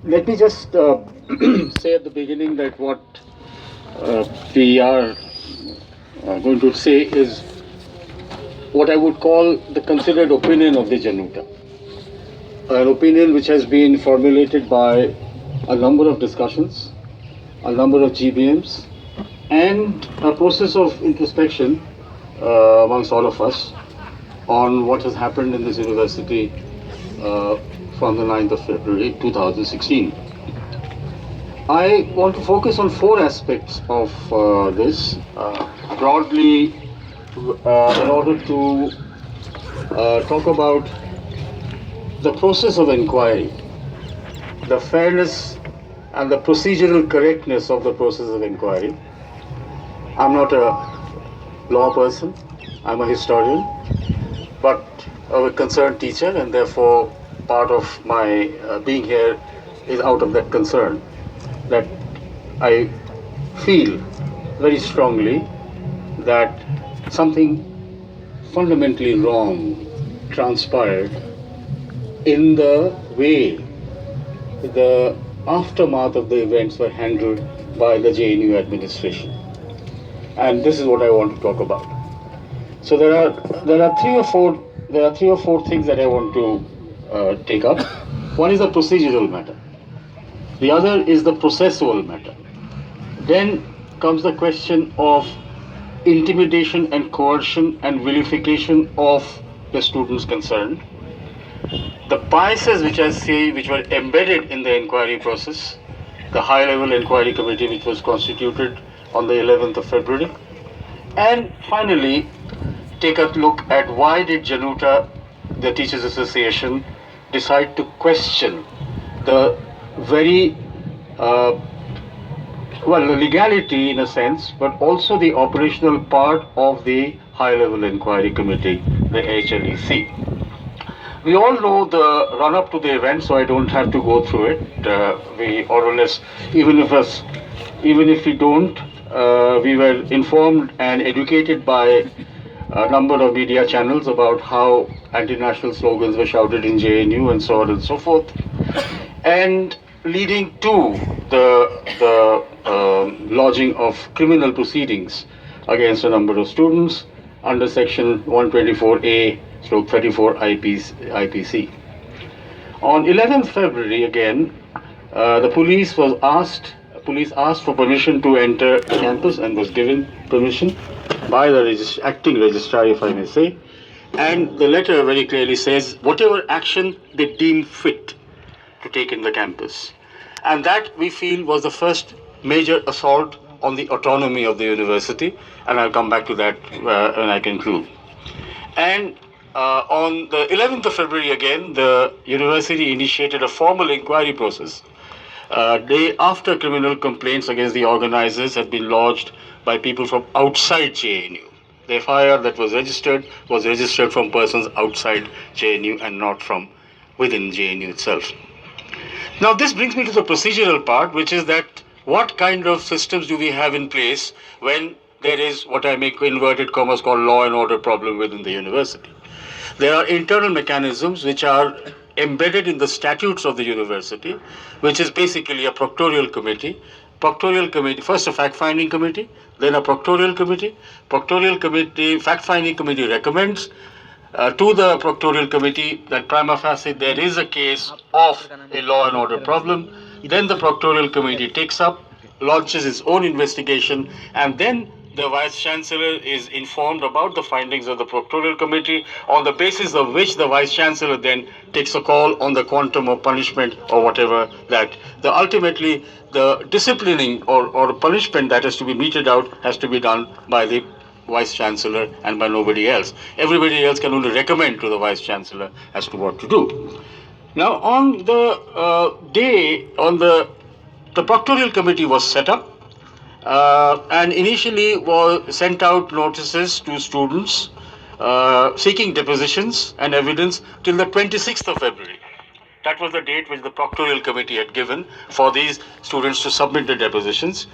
Let me just say at the beginning that what we are going to say is what I would call the considered opinion of the Januta. An opinion which has been formulated by a number of discussions, a number of GBMs, and a process of introspection amongst all of us on what has happened in this university uh, from the 9th of February 2016. I want to focus on four aspects of this broadly in order to talk about the process of inquiry, the fairness and the procedural correctness of the process of inquiry. I'm not a law person, I'm a historian, but a concerned teacher, and therefore part of my being here is out of that concern, that I feel very strongly that something fundamentally wrong transpired in the way the aftermath of the events were handled by the JNU administration. And this is what I want to talk about. So there are three or four things that I want to take up. One is the procedural matter. The other is the processual matter. Then comes the question of intimidation and coercion and vilification of the students concerned. The biases which I see which were embedded in the inquiry process, the High Level Enquiry Committee which was constituted on the 11th of February, and finally take a look at why did Januta, the Teachers Association, decide to question the very the legality in a sense, but also the operational part of the High Level Enquiry Committee, the HLEC. We all know the run-up to the event, so I don't have to go through it. We more or less, even if we don't, we were informed and educated by a number of media channels about how anti-national slogans were shouted in JNU and so on and so forth, and leading to the lodging of criminal proceedings against a number of students under Section 124A/34 IPC. On 11th February, again, the police asked for permission to enter the campus and was given permission by the acting registrar, if I may say. And the letter very clearly says whatever action they deem fit to take in the campus. And that, we feel, was the first major assault on the autonomy of the university, and I'll come back to that when I conclude. And on the 11th of February, again, the university initiated a formal inquiry process. Day after criminal complaints against the organizers had been lodged by people from outside JNU. The FIR that was registered from persons outside JNU and not from within JNU itself. Now, this brings me to the procedural part, which is that what kind of systems do we have in place when there is what I make inverted commas called law and order problem within the university? There are internal mechanisms which are embedded in the statutes of the university, which is basically a proctorial committee. Proctorial committee, first a fact-finding committee, then a proctorial committee. Proctorial committee, fact-finding committee recommends to the proctorial committee that prima facie there is a case of a law and order problem. Then the proctorial committee takes up, launches its own investigation, and then the Vice Chancellor is informed about the findings of the proctorial committee, on the basis of which the Vice Chancellor then takes a call on the quantum of punishment or whatever that. Ultimately, the disciplining or punishment that has to be meted out has to be done by the Vice Chancellor and by nobody else. Everybody else can only recommend to the Vice Chancellor as to what to do. Now, on the day, the proctorial committee was set up, and initially was sent out notices to students seeking depositions and evidence till the 26th of February. That was the date which the proctorial committee had given for these students to submit their depositions,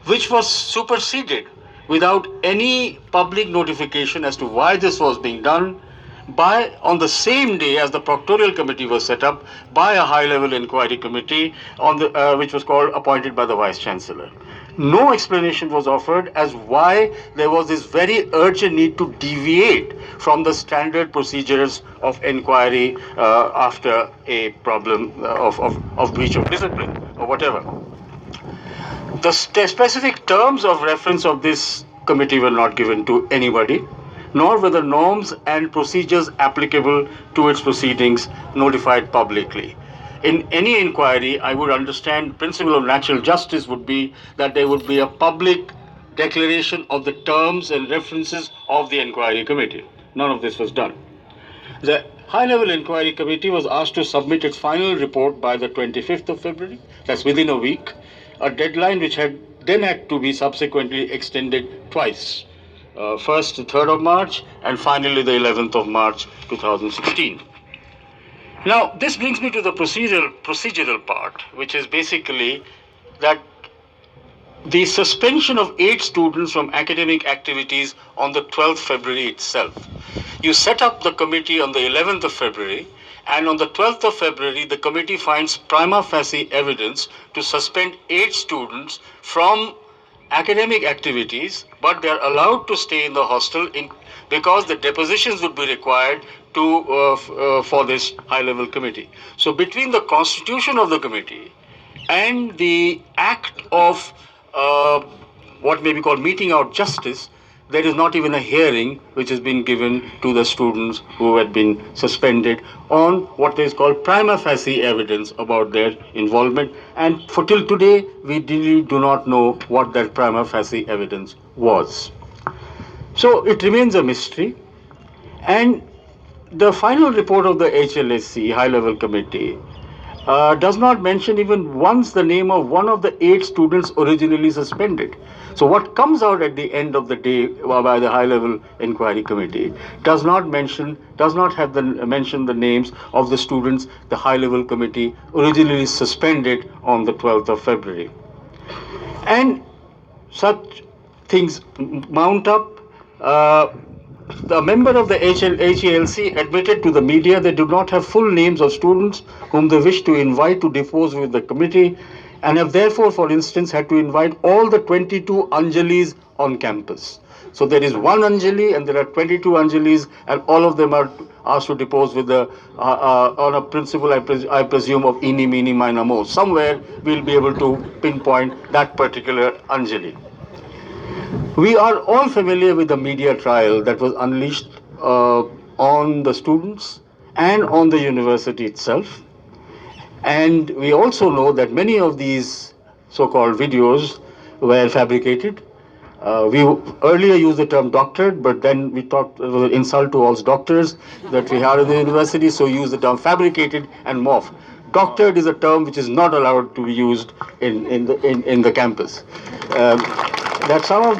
which was superseded without any public notification as to why this was being done on the same day as the proctorial committee was set up by a high-level inquiry committee which was appointed by the vice chancellor. No explanation was offered as why there was this very urgent need to deviate from the standard procedures of inquiry after a problem of breach of discipline or whatever. The specific terms of reference of this committee were not given to anybody, nor were the norms and procedures applicable to its proceedings notified publicly. In any inquiry, I would understand the principle of natural justice would be that there would be a public declaration of the terms and references of the inquiry committee. None of this was done. The High Level Enquiry Committee was asked to submit its final report by the 25th of February, that's within a week, a deadline which had to be subsequently extended twice. First the 3rd of March and finally the 11th of March 2016. Now, this brings me to the procedural part, which is basically that the suspension of 8 students from academic activities on the 12th February itself. You set up the committee on the 11th of February, and on the 12th of February, the committee finds prima facie evidence to suspend 8 students from academic activities, but they are allowed to stay in the hostel because the depositions would be required for this high-level committee. So between the constitution of the committee and the act of what may be called meting out justice, there is not even a hearing which has been given to the students who had been suspended on what is called prima facie evidence about their involvement. And for till today, we really do not know what that prima facie evidence was. So it remains a mystery. And the final report of the HLSC, High Level Committee, does not mention even once the name of one of the 8 students originally suspended. So what comes out at the end of the day by the High Level Enquiry Committee does not mention the names of the students the High Level Committee originally suspended on the 12th of February. And such things mount up. The member of the HELC admitted to the media they do not have full names of students whom they wish to invite to depose with the committee, and have therefore, for instance, had to invite all the 22 Anjalis on campus. So there is one Anjali and there are 22 Anjalis, and all of them are asked to depose with on a principle, I presume, of eeny, meeny, miny, mo. Somewhere we'll be able to pinpoint that particular Anjali. We are all familiar with the media trial that was unleashed on the students and on the university itself. And we also know that many of these so-called videos were fabricated. We earlier used the term doctored, but then we thought it was an insult to all doctors that we had in the university, so we used the term fabricated and morphed. Doctored is a term which is not allowed to be used in the campus. That some of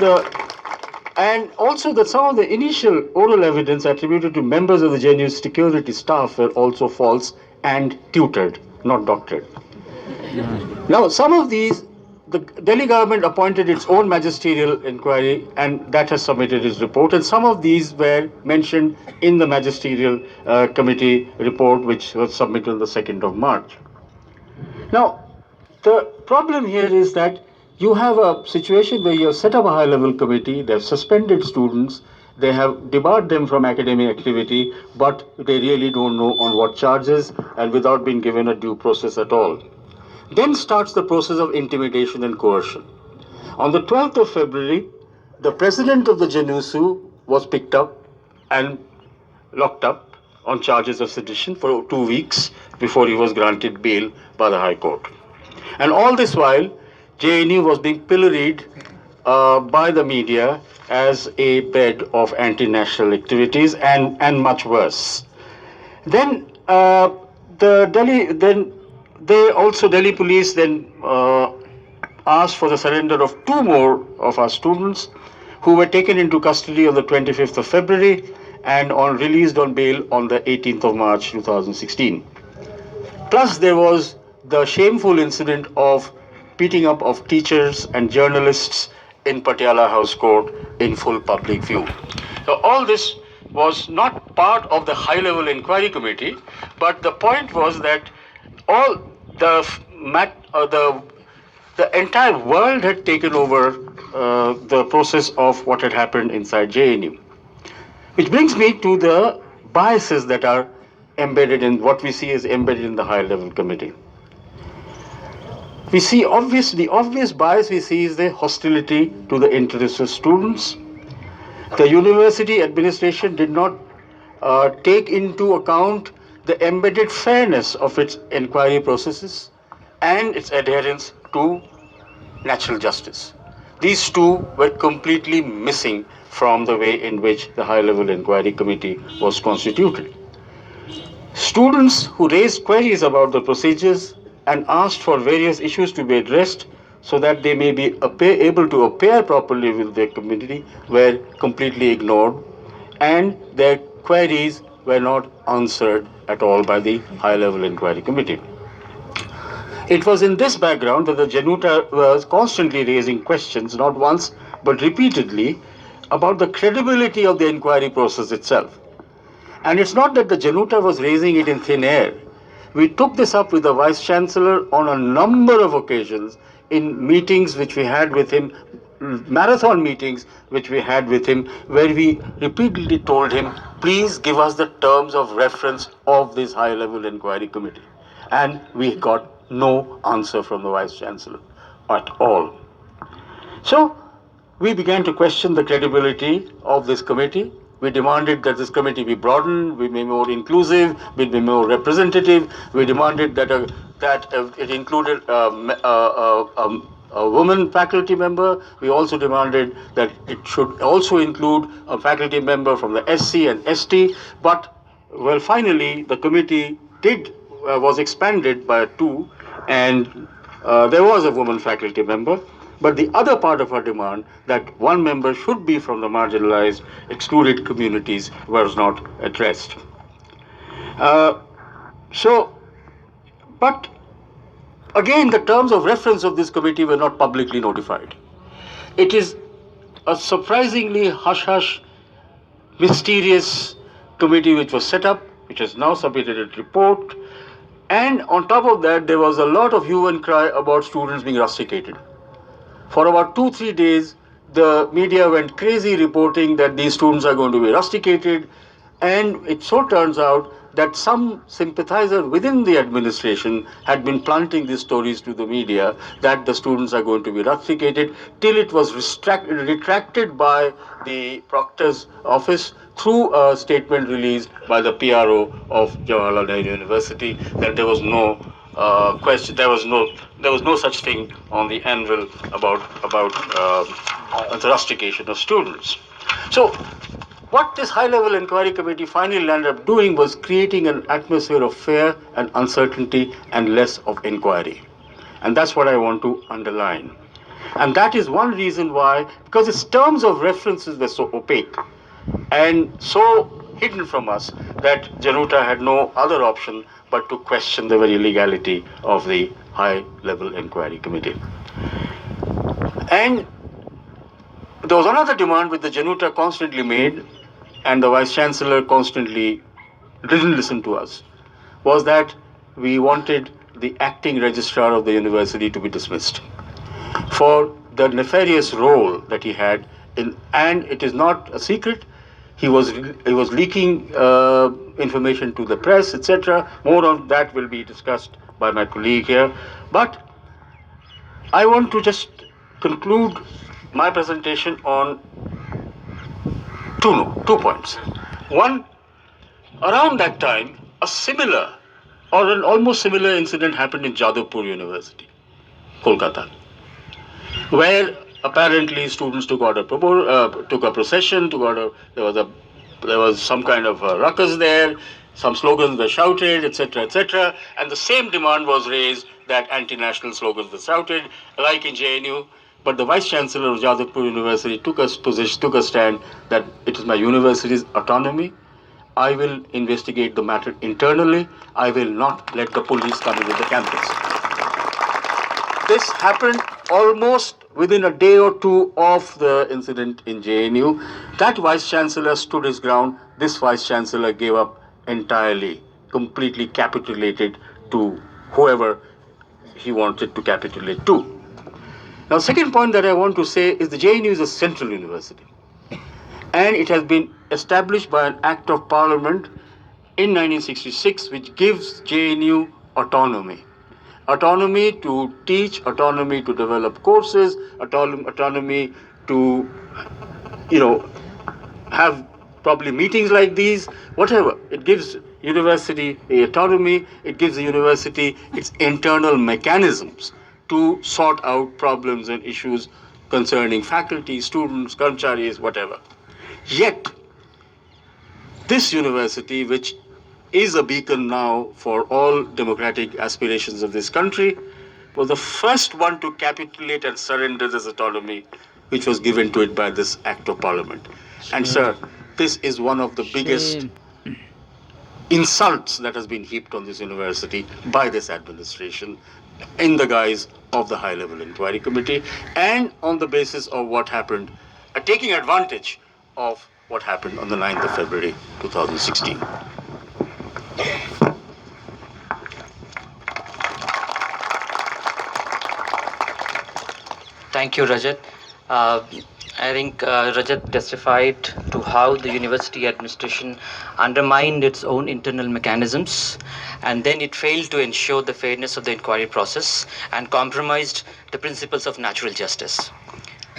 the initial oral evidence attributed to members of the JNU security staff were also false and tutored, not doctored. Now, some of these, the Delhi government appointed its own magisterial inquiry, and that has submitted its report, and some of these were mentioned in the magisterial committee report, which was submitted on the 2nd of March. Now, the problem here is that you have a situation where you have set up a high-level committee, they have suspended students, they have debarred them from academic activity, but they really don't know on what charges and without being given a due process at all. Then starts the process of intimidation and coercion. On the 12th of February, the president of the JNUSU was picked up and locked up on charges of sedition for 2 weeks before he was granted bail by the High Court. And all this while, JNU was being pilloried by the media as a bed of anti-national activities and much worse. Then Delhi police then asked for the surrender of 2 more of our students who were taken into custody on the 25th of February and released on bail on the 18th of March 2016. Plus there was the shameful incident of beating up of teachers and journalists in Patiala House Court in full public view. So all this was not part of the High Level Enquiry Committee, but the point was that all the entire world had taken over the process of what had happened inside JNU. Which brings me to the biases that are embedded in what we see is embedded in the High Level Committee. We see the obvious bias we see is the hostility to the interests of students. The university administration did not take into account the embedded fairness of its inquiry processes and its adherence to natural justice. These two were completely missing from the way in which the High Level Enquiry Committee was constituted. Students who raised queries about the procedures and asked for various issues to be addressed so that they may be able to appear properly with their community were completely ignored, and their queries were not answered at all by the High Level Enquiry Committee. It was in this background that the Januta was constantly raising questions, not once but repeatedly, about the credibility of the inquiry process itself. And it's not that the Januta was raising it in thin air. We took this up with the Vice Chancellor on a number of occasions in meetings which we had with him, marathon meetings which we had with him, where we repeatedly told him, please give us the terms of reference of this High Level Enquiry Committee. And we got no answer from the Vice Chancellor at all. So we began to question the credibility of this committee. We demanded that this committee be broadened, be more inclusive, be more representative. We demanded that it included a woman faculty member. We also demanded that it should also include a faculty member from the SC and ST. But, well, finally, the committee was expanded by two, and there was a woman faculty member. But the other part of our demand, that one member should be from the marginalized, excluded communities, was not addressed. But again, the terms of reference of this committee were not publicly notified. It is a surprisingly hush-hush, mysterious committee which was set up, which has now submitted a report. And on top of that, there was a lot of hue and cry about students being rusticated. For about 2-3 days, the media went crazy reporting that these students are going to be rusticated, and it so turns out that some sympathizer within the administration had been planting these stories to the media that the students are going to be rusticated, till it was retracted by the proctor's office through a statement released by the PRO of Jawaharlal Nehru University that there was no question. There was no such thing on the anvil about the rustication of students. So, what this High Level Enquiry Committee finally landed up doing was creating an atmosphere of fear and uncertainty and less of inquiry. And that's what I want to underline. And that is one reason why, because its terms of references were so opaque and so hidden from us, that Januta had no other option but to question the very legality of the High Level Enquiry Committee. And there was another demand which the Januta constantly made, and the Vice Chancellor constantly didn't listen to us, was that we wanted the acting registrar of the university to be dismissed for the nefarious role that he had in, and it is not a secret, he was leaking information to the press, etc. More on that will be discussed by my colleague here. But I want to just conclude my presentation on two points. One, around that time, a similar or an almost similar incident happened in Jadavpur University, Kolkata, where apparently students took a procession, there was some kind of a ruckus there, some slogans were shouted, etc., etc., and the same demand was raised that anti-national slogans were shouted, like in JNU. But the Vice Chancellor of Jadavpur University took a stand that it is my university's autonomy. I will investigate the matter internally. I will not let the police come into the campus. This happened almost within a day or two of the incident in JNU. That Vice Chancellor stood his ground. this Vice Chancellor gave up entirely, completely capitulated to whoever he wanted to capitulate to. Now, second point that I want to say is the JNU is a central university, and it has been established by an Act of Parliament in 1966, which gives JNU autonomy. Autonomy to teach, autonomy to develop courses, autonomy to, have probably meetings like these, whatever. It gives university the autonomy, it gives the university its internal mechanisms to sort out problems and issues concerning faculty, students, karmacharis, whatever. Yet, this university, which is a beacon now for all democratic aspirations of this country, was the first one to capitulate and surrender this autonomy, which was given to it by this Act of Parliament. And, sir, this is one of the biggest insults that has been heaped on this university by this administration in the guise of the High Level Enquiry Committee and on the basis of what happened, taking advantage of what happened on the 9th of February 2016. Thank you, Rajat. I think Rajat testified to how the university administration undermined its own internal mechanisms, and then it failed to ensure the fairness of the inquiry process and compromised the principles of natural justice.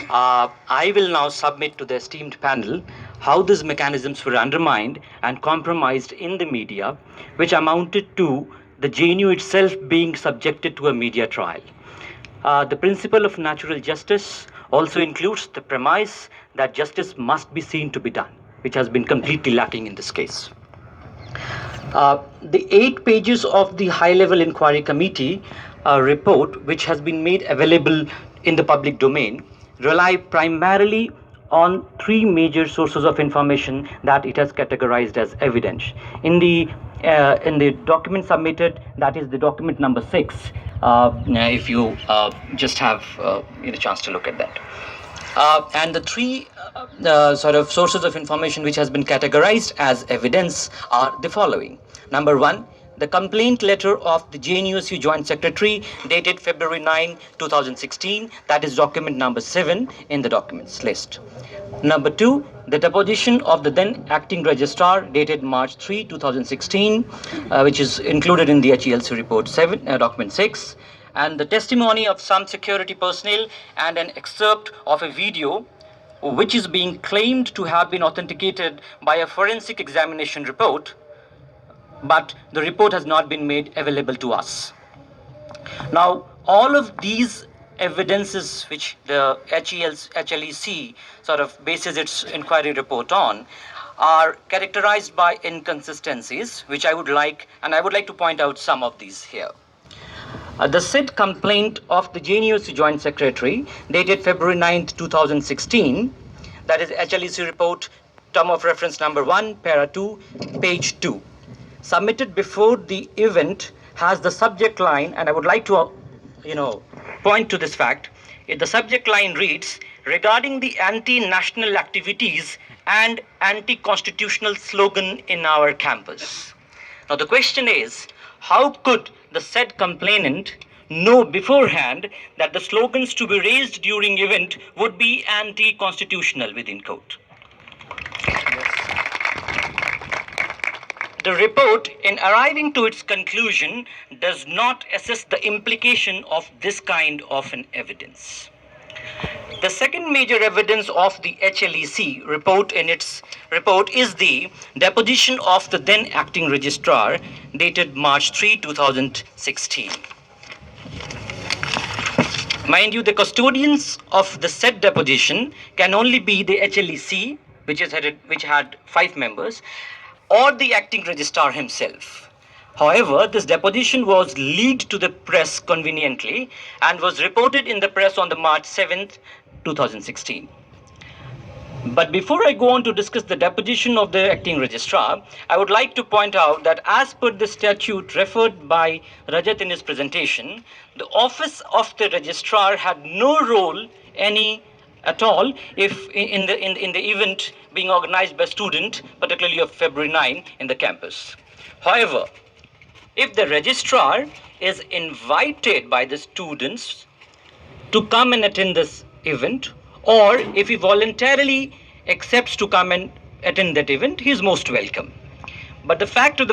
I will now submit to the esteemed panel how these mechanisms were undermined and compromised in the media, which amounted to the JNU itself being subjected to a media trial. The principle of natural justice also includes the premise that justice must be seen to be done, which has been completely lacking in this case. The 8 pages of the High Level Enquiry Committee report, which has been made available in the public domain, rely primarily on 3 major sources of information that it has categorized as evidence. In the document submitted, that is the document number 6, if you just have a chance to look at that. And the 3 sort of sources of information which has been categorized as evidence are the following. Number 1, the complaint letter of the JNUSU Joint Secretary dated February 9, 2016, that is document number 7 in the documents list. Number 2, the deposition of the then acting registrar dated March 3, 2016, which is included in the HELC report 7, document 6, and the testimony of some security personnel and an excerpt of a video which is being claimed to have been authenticated by a forensic examination report, but the report has not been made available to us. Now, all of these evidences which the HLEC sort of bases its inquiry report on are characterized by inconsistencies, which I would like to point out some of these here. The said complaint of the JNUSU Joint Secretary dated February 9, 2016, that is HLEC report, term of reference number 1, para 2, page 2, submitted before the event has the subject line, and I would like to, point to this fact. The subject line reads, regarding the anti-national activities and anti-constitutional slogan in our campus. Now the question is, how could the said complainant know beforehand that the slogans to be raised during event would be anti-constitutional, within quote? The report, in arriving to its conclusion, does not assess the implication of this kind of an evidence. The second major evidence of the HLEC report in its report is the deposition of the then acting registrar dated March 3, 2016. Mind you, the custodians of the said deposition can only be the HLEC, which had 5 members, or the acting registrar himself. However, this deposition was leaked to the press conveniently and was reported in the press on the March 7th, 2016. But before I go on to discuss the deposition of the acting registrar, I would like to point out that as per the statute referred by Rajat in his presentation, the office of the registrar had no role at all if in the event being organized by student, particularly of February 9 in the campus. However, if the registrar is invited by the students to come and attend this event, or if he voluntarily accepts to come and attend that event, he is most welcome. But the fact of the